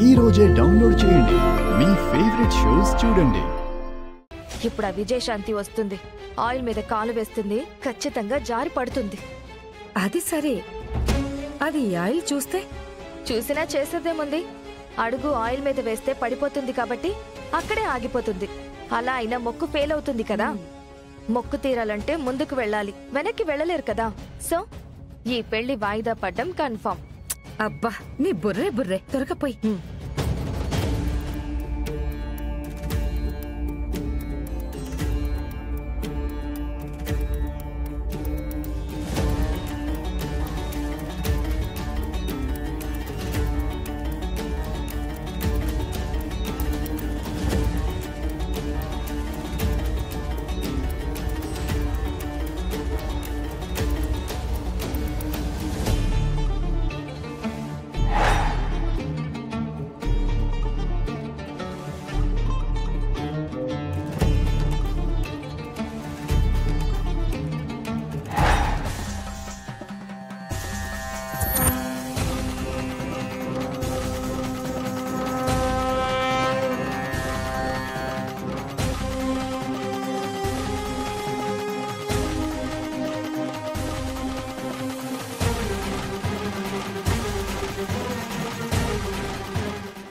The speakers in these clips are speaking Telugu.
ఈ రోజే డౌన్లోడ్ చేయండి, మీ ఫేవరెట్ షోస్ చూడండి. ఇప్పుడు ఆ విజయశాంతి వస్తుంది, ఆయిల్ మీద కాలు వేస్తుంది, ఖచ్చితంగా జారి పడుతుంది. అది సరే, అది ఆయిల్ చూస్తే చూసినా చేసేదేముంది, అడుగు ఆయిల్ మీద వేస్తే పడిపోతుంది కాబట్టి అక్కడే ఆగిపోతుంది. అలా అయినా మొక్కు ఫెయిల్ అవుతుంది కదా. మొక్కు తీరాలంటే ముందుకు వెళ్ళాలి, వెనక్కి వెళ్ళలేరు కదా. సో ఈ పెళ్లి వాయిదా పడ్డం కన్ఫర్మ్. అబ్బా, నీ బుర్రే త్వరగా పోయి.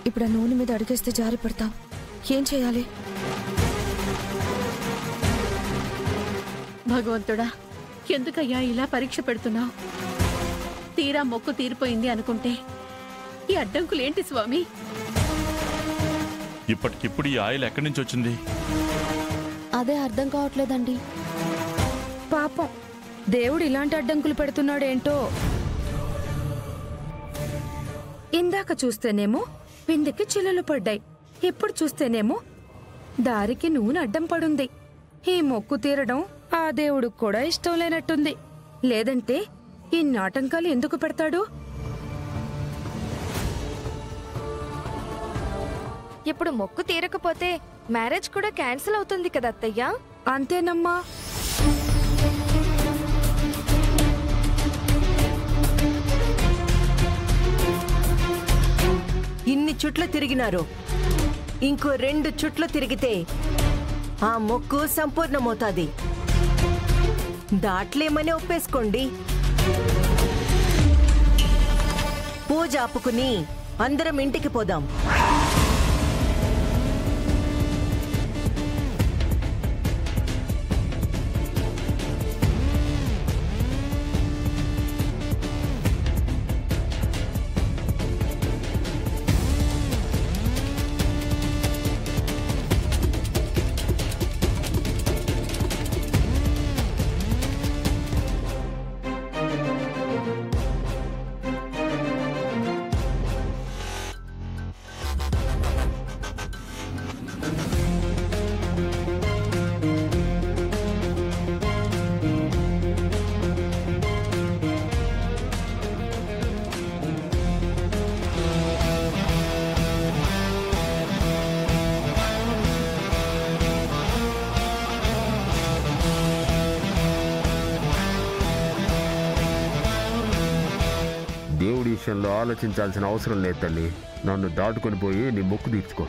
ఇప్పుడు ఆ నూనె మీద అడిగేస్తే జారి పడతాం. ఏం చేయాలి? భగవంతుడా, ఎందుకయ్యా ఇలా పరీక్ష పెడుతున్నావు? తీరా మొక్కు తీరిపోయింది అనుకుంటే ఈ అడ్డంకులేంటి స్వామి? ఇప్పటికిప్పుడు ఈ ఆయిల్ ఎక్కడి నుంచి వచ్చింది? అదే అర్థం కావట్లేదండి. పాపం, దేవుడు ఇలాంటి అడ్డంకులు పెడుతున్నాడేంటో. ఇందాక చూస్తేనేమో పిండికి చిల్లులు పడ్డాయి, ఇప్పుడు చూస్తేనేమో దారికి నూనె అడ్డం పడుంది. ఈ మొక్కు తీరడం ఆ దేవుడికి కూడా ఇష్టం లేనట్టుంది. లేదంటే ఈ నాటంకాలు ఎందుకు పెడతాడు? ఇప్పుడు మొక్కు తీరకపోతే మ్యారేజ్ కూడా క్యాన్సిల్ అవుతుంది కదా అత్తయ్య. అంతేనమ్మా. ఇన్ని చుట్లు తిరిగినారు, ఇంకో 2 చుట్లు తిరిగితే ఆ మొక్కు సంపూర్ణమవుతాది. దాట్లేమని ఒప్పేసుకోండి. పూజ ఆపుకుని అందరం ఇంటికి పోదాం. దేవుడి విషయంలో ఆలోచించాల్సిన అవసరం లేదు తల్లి. నన్ను దాటుకొని పోయి నీ మొక్కు తీర్చుకో.